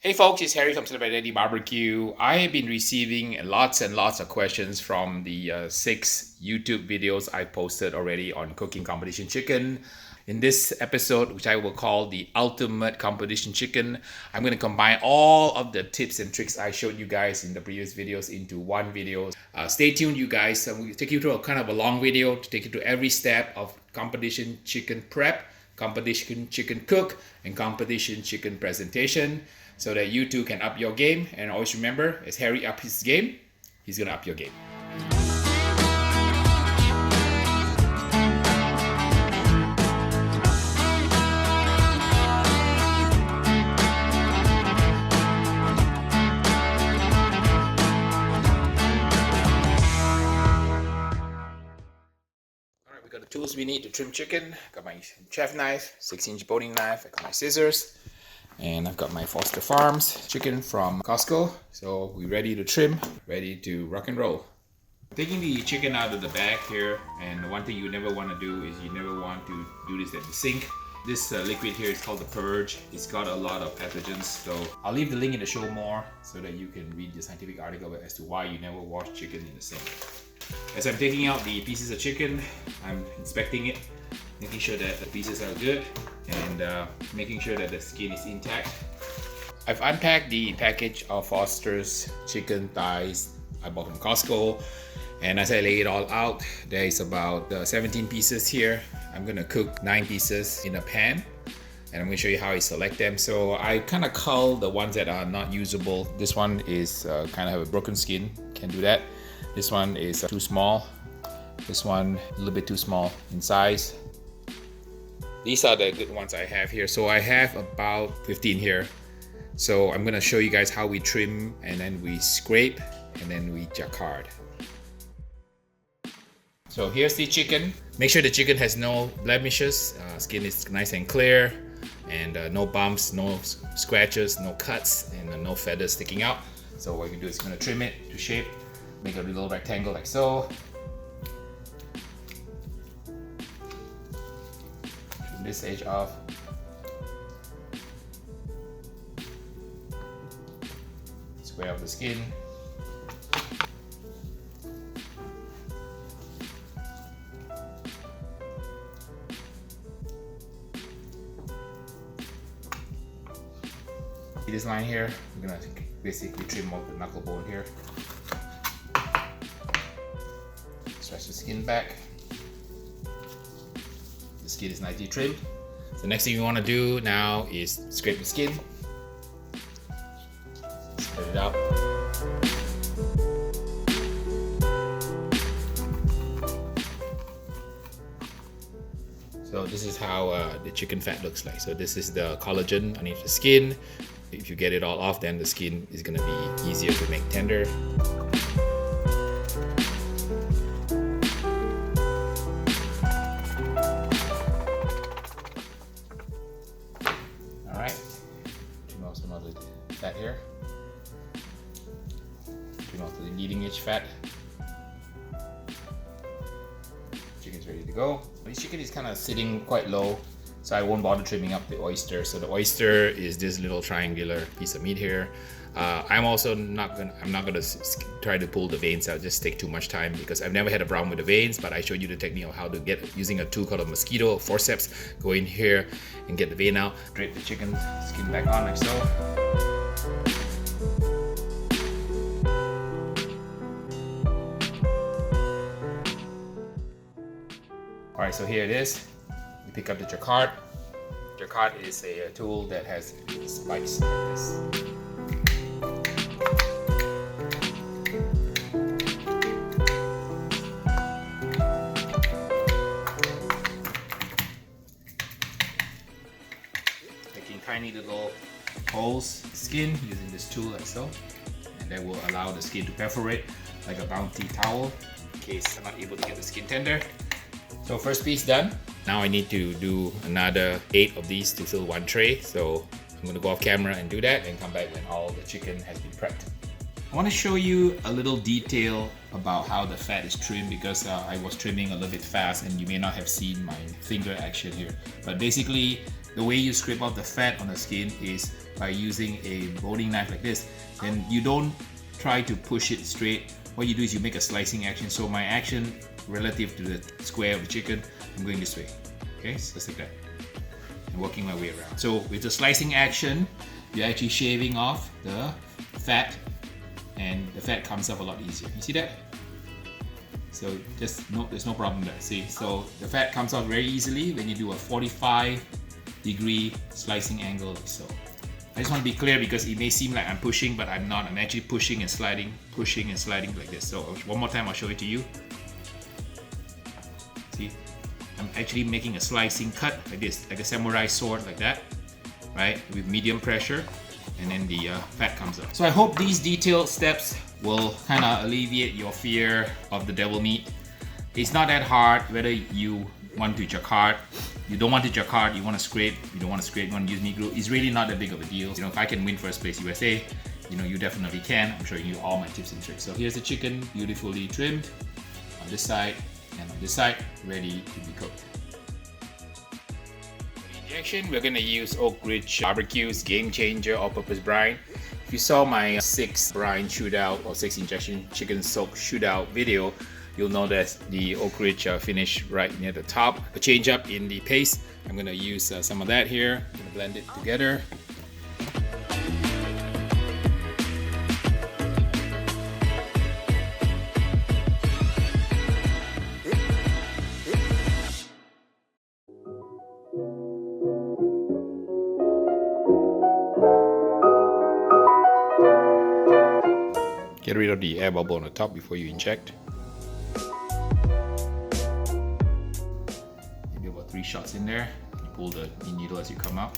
Hey folks, it's Harry from Celebrity BBQ. I have been receiving lots and lots of questions from the 6 YouTube videos I posted already on cooking competition chicken. In this episode, which I will call the ultimate competition chicken, I'm going to combine all of the tips and tricks I showed you guys in the previous videos into one video. Stay tuned, you guys. I'm going to take you through a kind of a long video to take you through every step of competition chicken prep, competition chicken cook, and competition chicken presentation, so that you too can up your game. And always remember, as Harry up his game, he's gonna up your game. Alright, we got the tools we need to trim chicken. Got my chef knife, 6-inch boning knife, I got my scissors, and I've got my Foster Farms chicken from Costco. So we're ready to trim, ready to rock and roll. Taking the chicken out of the bag here, and one thing you never want to do is you never want to do this at the sink. This liquid here is called the purge. It's got a lot of pathogens, so I'll leave the link in the show more so that you can read the scientific article as to why you never wash chicken in the sink. As I'm taking out the pieces of chicken, I'm inspecting it, making sure that the pieces are good, and making sure that the skin is intact. I've unpacked the package of Foster's chicken thighs I bought from Costco, and as I lay it all out, there is about 17 pieces here. I'm gonna cook 9 pieces in a pan, and I'm gonna show you how I select them. So I kind of cull the ones that are not usable. This one is kind of have a broken skin, can't do that. This one is too small. This one a little bit too small in size. These are the good ones I have here. So I have about 15 here. So I'm gonna show you guys how we trim, and then we scrape, and then we jacquard. So here's the chicken. Make sure the chicken has no blemishes, skin is nice and clear, and no bumps, no scratches, no cuts, and no feathers sticking out. So what you do is gonna trim it to shape, make a little rectangle like so. This edge off. Square off the skin. See this line here? We're gonna basically trim off the knuckle bone here. Stretch the skin back. The skin is nicely trimmed. The next thing you want to do now is scrape the skin. Spread it out. So this is how the chicken fat looks like. So this is the collagen underneath the skin. If you get it all off, then the skin is going to be easier to make tender. Fat here. Trim off the leading edge fat. Chicken's ready to go. This chicken is kind of sitting quite low, so I won't bother trimming up the oyster. So the oyster is this little triangular piece of meat here. I'm not gonna try to pull the veins out, just take too much time, because I've never had a problem with the veins, but I showed you the technique of how to get, using a tool called a mosquito forceps. Go in here and get the vein out, drape the chicken skin back on like so. Alright, so here it is. You pick up the jacquard. Jacquard is a tool that has spikes like this. Making tiny little holes in the skin using this tool like so. And that will allow the skin to perforate like a bounty towel in case I'm not able to get the skin tender. So first piece done. Now I need to do another 8 of these to fill one tray. So I'm gonna go off camera and do that and come back when all the chicken has been prepped. I want to show you a little detail about how the fat is trimmed, because I was trimming a little bit fast and you may not have seen my finger action here. But basically, the way you scrape off the fat on the skin is by using a boning knife like this. Then you don't try to push it straight. What you do is you make a slicing action. So my action relative to the square of the chicken, I'm going this way. Okay, so just like that. And working my way around. So with the slicing action, you're actually shaving off the fat, and the fat comes up a lot easier. You see that? So there's no problem there. See, so the fat comes out very easily when you do a 45-degree slicing angle like so. I just want to be clear because it may seem like I'm pushing, but I'm not. I'm actually pushing and sliding like this. So one more time, I'll show it to you. See, I'm actually making a slicing cut like this, like a samurai sword like that, right? With medium pressure, and then the fat comes up. So I hope these detailed steps will kind of alleviate your fear of the devil meat. It's not that hard whether you want to jacquard, you don't want to jacquard, you want to scrape, you don't want to scrape, you want to use meat glue. It's really not that big of a deal. You know, if I can win first place USA, you know, you definitely can. I'm showing you all my tips and tricks. So here's the chicken, beautifully trimmed on this side and on this side, ready to be cooked. For the injection, we're gonna use Oak Ridge BBQ's Game Changer all-purpose brine. If you saw my 6 brine shootout or 6 injection chicken soak shootout video, you'll know that the Oak Ridge finish right near the top. A change up in the paste, I'm gonna use some of that here. I'm gonna blend it together. Get rid of the air bubble on the top before you inject. Maybe about 3 shots in there. You pull the needle as you come out.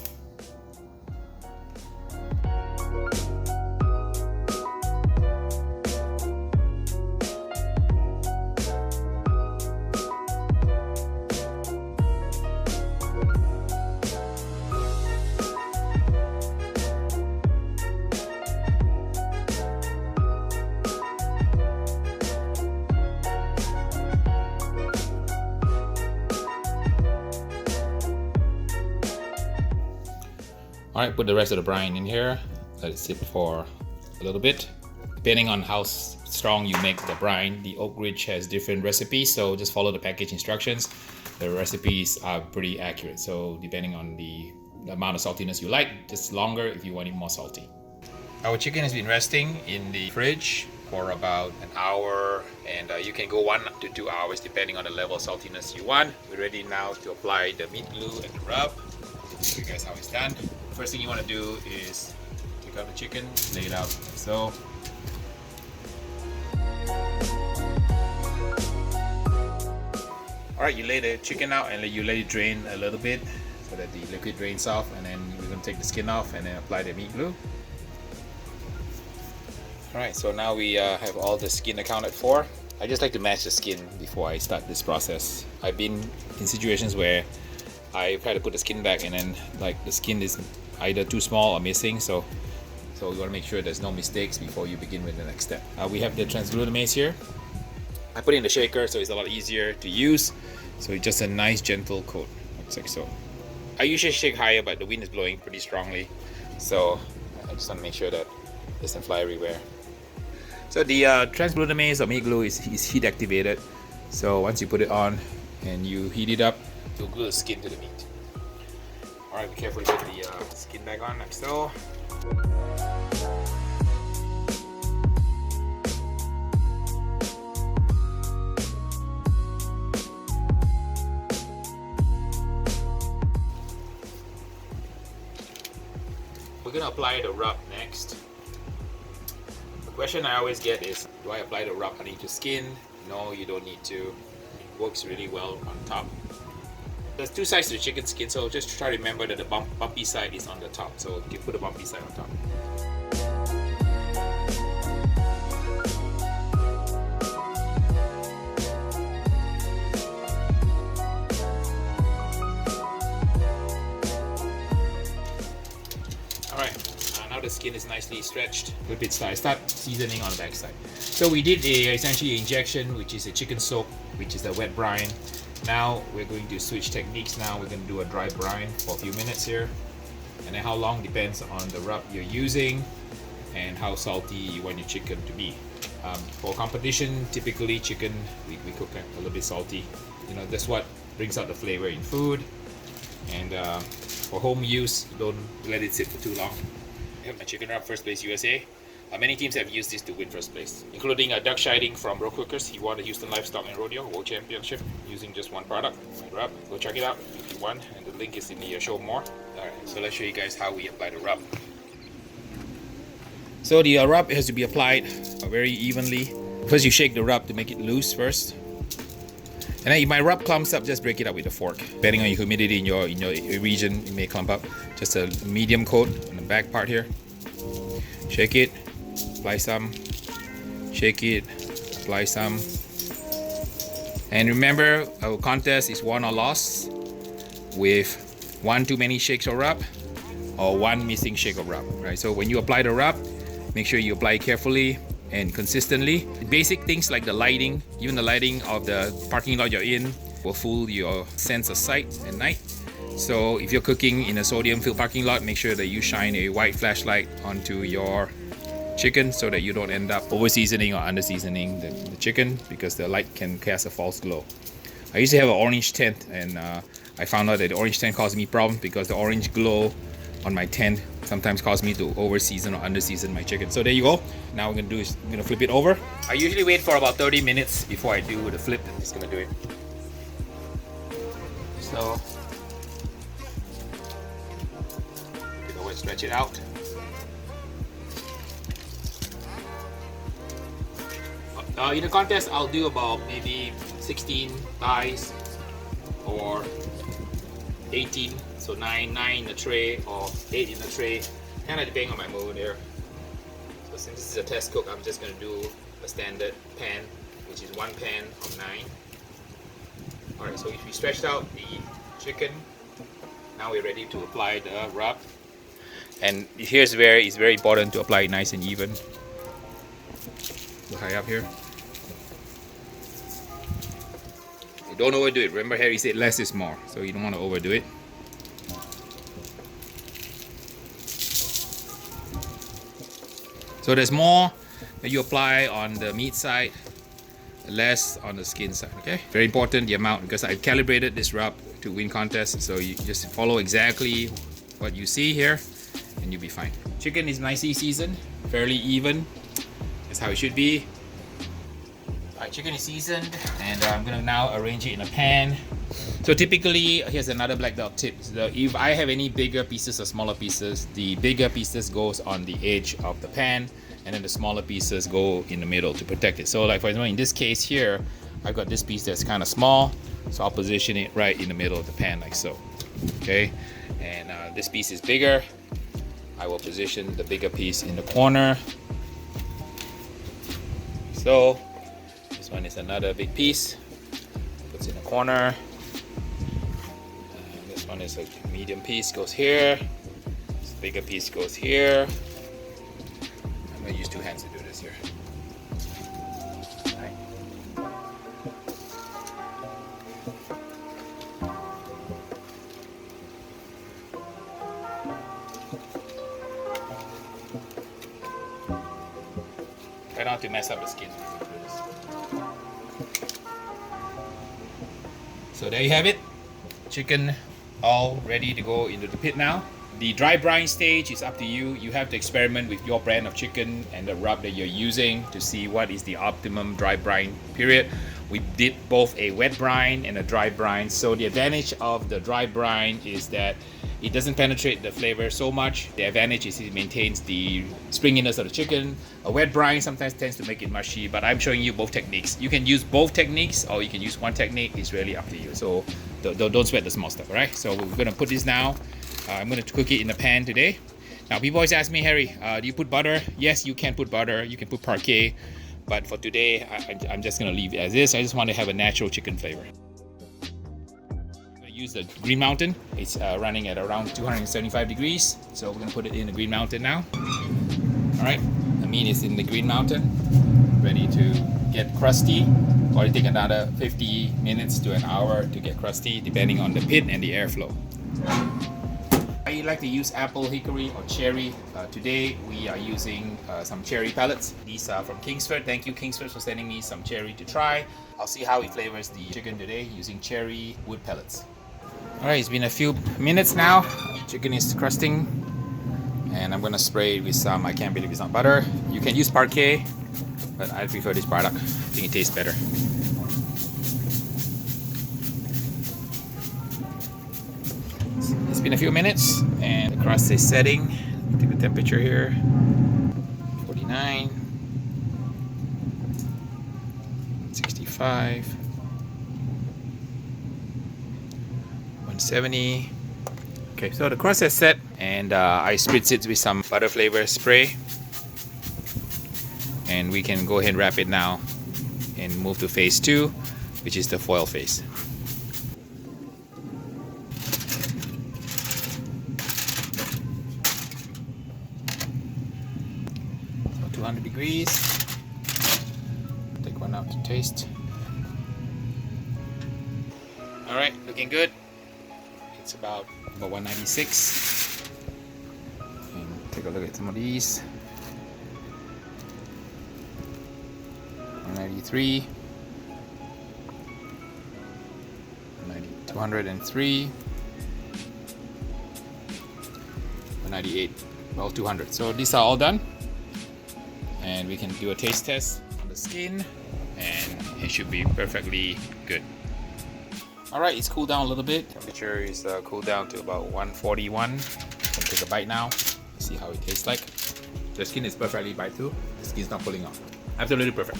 Alright, put the rest of the brine in here, let it sit for a little bit. Depending on how strong you make the brine, the Oak Ridge has different recipes, so just follow the package instructions. The recipes are pretty accurate, so depending on the amount of saltiness you like, just longer if you want it more salty. Our chicken has been resting in the fridge for about an hour, and you can go 1 to 2 hours depending on the level of saltiness you want. We're ready now to apply the meat glue and the rub. I'll show you guys how it's done. First thing you want to do is take out the chicken, lay it out like so. Alright, you lay the chicken out and you let it drain a little bit so that the liquid drains off, and then we're going to take the skin off and then apply the meat glue. Alright, so now we have all the skin accounted for. I just like to match the skin before I start this process. I've been in situations where I try to put the skin back and then like the skin is either too small or missing, so you want to make sure there's no mistakes before you begin with the next step. We have the transglutamase here. I put it in the shaker so it's a lot easier to use. So it's just a nice gentle coat, looks like so. I usually shake higher, but the wind is blowing pretty strongly, so I just want to make sure that it doesn't fly everywhere. So the transglutamase or meat glue is heat activated. So once you put it on and you heat it up, you'll glue the skin to the meat. Alright, be careful to get the skin back on like so. We're gonna apply the rub next. The question I always get is, do I apply the rub on each skin? No, you don't need to. It works really well on top. There's 2 sides to the chicken skin, so just try to remember that the bumpy side is on the top. So you put the bumpy side on top. Alright, now the skin is nicely stretched. Flip it side, start seasoning on the back side. So we did essentially injection, which is a chicken soak, which is the wet brine. Now we're going to switch techniques. Now we're going to do a dry brine for a few minutes here, and then how long depends on the rub you're using and how salty you want your chicken to be. For competition, typically chicken we cook a little bit salty. You know, that's what brings out the flavor in food. And for home use, don't let it sit for too long. I have my chicken rub, first place USA. Many teams have used this to win first place, including Doug Scheiding from Road Cookers. He won the Houston Livestock and Rodeo World Championship using just one product, my rub. Go check it out if you want, and the link is in the show more. Alright, so let's show you guys how we apply the rub. So the rub has to be applied very evenly. First you shake the rub to make it loose first. And then if my rub clumps up, just break it up with a fork. Depending on your humidity in your region, it may clump up. Just a medium coat on the back part here. Shake it, apply some. Shake it, apply some. And remember, our contest is won or lost with one too many shakes of rub or one missing shake of rub. Right? So when you apply the rub, make sure you apply it carefully and consistently. Basic things like the lighting, even the lighting of the parking lot you're in will fool your sense of sight at night. So if you're cooking in a sodium-filled parking lot, make sure that you shine a white flashlight onto your chicken so that you don't end up over-seasoning or under-seasoning the chicken, because the light can cast a false glow. I used to have an orange tent, and I found out that the orange tent caused me problems because the orange glow on my tent sometimes cause me to over season or under season my chicken. So there you go. Now we're gonna flip it over. I usually wait for about 30 minutes before I do the flip. I'm just gonna do it. So go and stretch it out. In the contest, I'll do about maybe 16 thighs or 18. So 9 in the tray or 8 in the tray, kind of depending on my mood here. So since this is a test cook, I'm just going to do a standard pan, which is 1 pan of 9. Alright, so if we stretched out the chicken, now we're ready to apply the rub. And here's where it's very important to apply it nice and even. Go high up here. Don't overdo it. Remember, Harry said less is more, so you don't want to overdo it. So there's more that you apply on the meat side, less on the skin side, okay? Very important, the amount, because I calibrated this rub to win contests, so you just follow exactly what you see here and you'll be fine. Chicken is nicely seasoned, fairly even. That's how it should be. Alright, chicken is seasoned, and I'm gonna now arrange it in a pan. So typically, here's another black belt tip. So if I have any bigger pieces or smaller pieces, the bigger pieces goes on the edge of the pan, and then the smaller pieces go in the middle to protect it. So like for example, in this case here, I've got this piece that's kind of small, so I'll position it right in the middle of the pan like so. Okay, and this piece is bigger. I will position the bigger piece in the corner. So this one is another big piece. Puts in the corner. This one is a medium piece, goes here. This bigger piece goes here. I'm gonna use 2 hands to do this here. Right. Try not to mess up the skin. So there you have it. Chicken all ready to go into the pit now. The dry brine stage is up to you. You have to experiment with your brand of chicken and the rub that you're using to see what is the optimum dry brine period. We did both a wet brine and a dry brine. So the advantage of the dry brine is that it doesn't penetrate the flavor so much. The advantage is it maintains the springiness of the chicken. A wet brine sometimes tends to make it mushy, but I'm showing you both techniques. You can use both techniques or you can use one technique. It's really up to you. So don't sweat the small stuff, all right? So we're gonna put this now. I'm gonna cook it in the pan today. Now people always ask me, Harry, do you put butter? Yes, you can put butter. You can put parquet. But for today, I'm just gonna leave it as is. I just want to have a natural chicken flavor. I'm gonna use the Green Mountain. It's running at around 275 degrees. So we're gonna put it in the Green Mountain now. All right, the meat is in the Green Mountain, ready to get crusty Or it take another 50 minutes to an hour to get crusty, depending on the pit and the airflow. I like to use apple, hickory, or cherry. Today we are using some cherry pellets. These are from Kingsford. Thank you, Kingsford, for sending me some cherry to try. I'll see how it flavors the chicken today using cherry wood pellets. Alright, it's been a few minutes now. Chicken is crusting. And I'm gonna spray it with some, I can't believe it's not butter. You can use parquet, but I prefer this product. I think it tastes better. It's been a few minutes and the crust is setting. Take the temperature here. 49, 65, 170. Okay, so the crust is set and I spritz it with some butter flavor spray. And we can go ahead and wrap it now and move to phase 2, which is the foil phase. 200 degrees. Take one out to taste. Alright, looking good. It's about 196. And take a look at some of these. 193. 203. 198. Well, 200. So these are all done. And we can do a taste test on the skin and it should be perfectly good. Alright, it's cooled down a little bit. Temperature is cooled down to about 141. I'm gonna take a bite now. See how it tastes like. The skin is perfectly bite through. The skin's not pulling off. Absolutely perfect.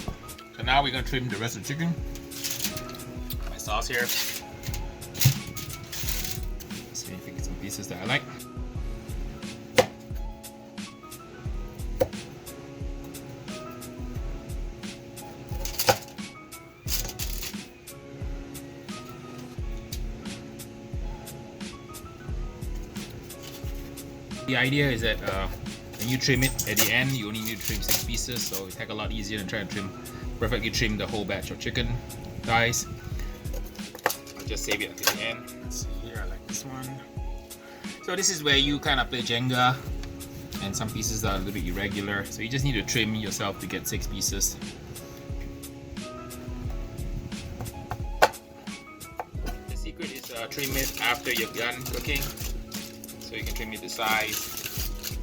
So now we're gonna trim the rest of the chicken. My sauce here. See if we get some pieces that I like. The idea is that when you trim it at the end, you only need to trim 6 pieces, so it's heck a lot easier than trying to perfectly trim the whole batch of chicken thighs. I'll just save it until the end. Let's see here, I like this one. So this is where you kind of play Jenga, and some pieces are a little bit irregular, so you just need to trim yourself to get 6 pieces. The secret is trim it after you're done cooking. So you can trim it to size.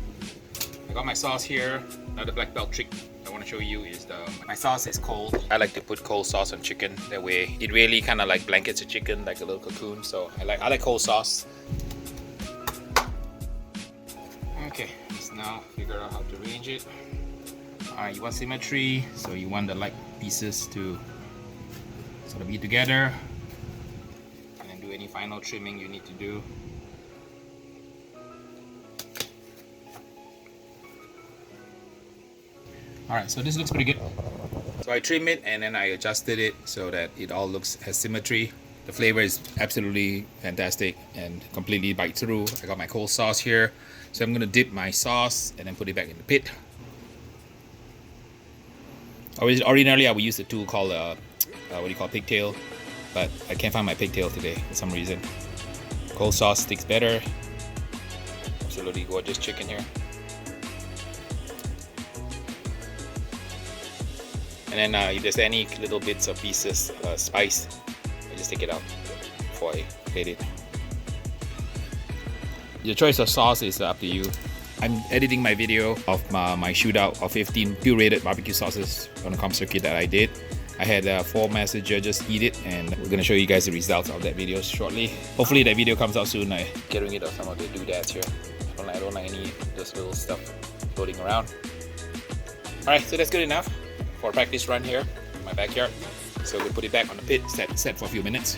I got my sauce here. Another black belt trick I want to show you is my sauce is cold. I like to put cold sauce on chicken. That way it really kind of like blankets the chicken like a little cocoon. So I like cold sauce. Okay, let's now figure out how to arrange it. Alright, you want symmetry, so you want the light pieces to sort of be together. And then do any final trimming you need to do. Alright, so this looks pretty good. So I trim it and then I adjusted it so that it all has symmetry. The flavor is absolutely fantastic and completely bite through. I got my cold sauce here. So I'm going to dip my sauce and then put it back in the pit. Ordinarily I would use a tool called pigtail, but I can't find my pigtail today for some reason. Cold sauce sticks better. Absolutely gorgeous chicken here. And then if there's any little bits or pieces spice, I just take it out before I plate it. Your choice of sauce is up to you. I'm editing my video of my shootout of 15 pureed barbecue sauces on the comp circuit that I did. I had 4 master judges eat it, and we're going to show you guys the results of that video shortly. Hopefully that video comes out soon. I'm getting rid of some of the doodads here. I don't like any of this little stuff floating around. Alright, so that's good enough for a practice run here in my backyard. So we'll put it back on the pit, set for a few minutes.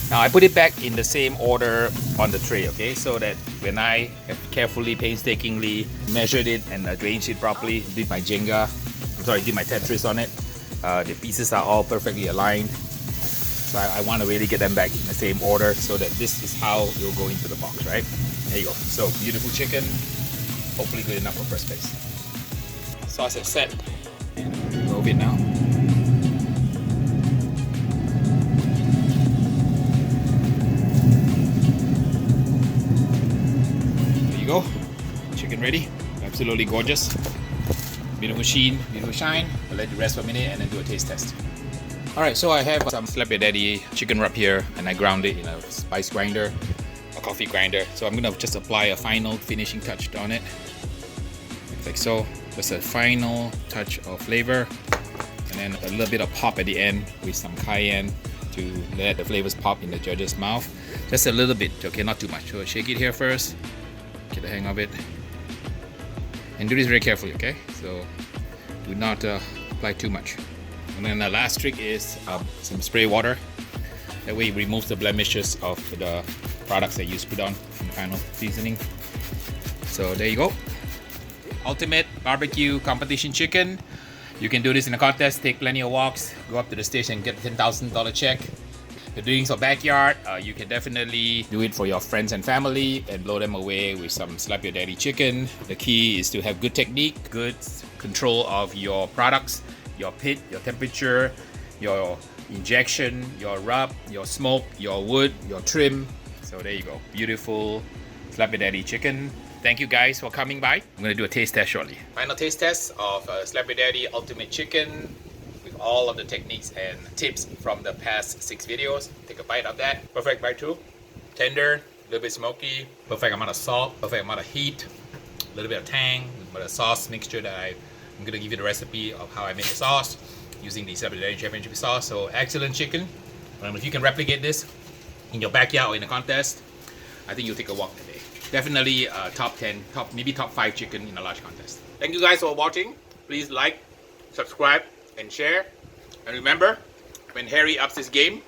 Now I put it back in the same order on the tray, okay? So that when I have carefully, painstakingly measured it and arranged it properly, did my Tetris on it, the pieces are all perfectly aligned. So I want to really get them back in the same order so that this is how it'll go into the box, right? There you go. So beautiful chicken, hopefully good enough for first place. Sauce is set. Move it now. chicken ready. Absolutely gorgeous. Beautiful sheen, beautiful shine. I'll let it rest for a minute and then do a taste test. Alright, so I have some Slap Your Daddy chicken rub here, and I ground it in a spice grinder, a coffee grinder. So I'm gonna just apply a final finishing touch on it, like so. Just a final touch of flavor, and then a little bit of pop at the end with some cayenne to let the flavors pop in the judge's mouth. Just a little bit, okay, not too much. So shake it here first, get the hang of it, and do this very carefully, okay? So do not apply too much. And then the last trick is some spray water. That way it removes the blemishes of the products that you put on in the final seasoning. So there you go. Ultimate barbecue competition chicken. You can do this in a contest, take plenty of walks, go up to the station, get a $10,000 check. If you're doing some backyard, you can definitely do it for your friends and family and blow them away with some Slap Your Daddy chicken. The key is to have good technique, good control of your products, your pit, your temperature, your injection, your rub, your smoke, your wood, your trim. So there you go. Beautiful Slap Your Daddy chicken. Thank you guys for coming by. I'm gonna do a taste test shortly. Final taste test of Slap Your Daddy Ultimate Chicken with all of the techniques and tips from the past 6 videos. Take a bite of that. Perfect bite too. Tender, a little bit smoky, perfect amount of salt, perfect amount of heat, a little bit of tang, but a sauce mixture that I'm gonna give you the recipe of how I make the sauce using the Slap Your Daddy Championship sauce. So excellent chicken. If you can replicate this in your backyard or in a contest, I think you'll take a walk today. Definitely top 10, maybe top 5 chicken in a large contest. Thank you guys for watching. Please like, subscribe, and share. And remember, when Harry ups his game,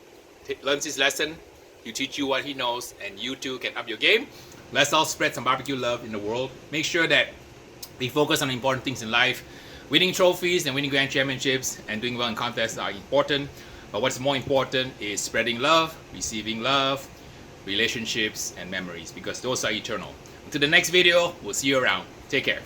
learns his lesson, he'll teach you what he knows, and you too can up your game. Let's all spread some barbecue love in the world. Make sure that we focus on important things in life. Winning trophies and winning grand championships and doing well in contests are important. But what's more important is spreading love, receiving love, relationships and memories, because those are eternal. Until the next video, we'll see you around. Take care.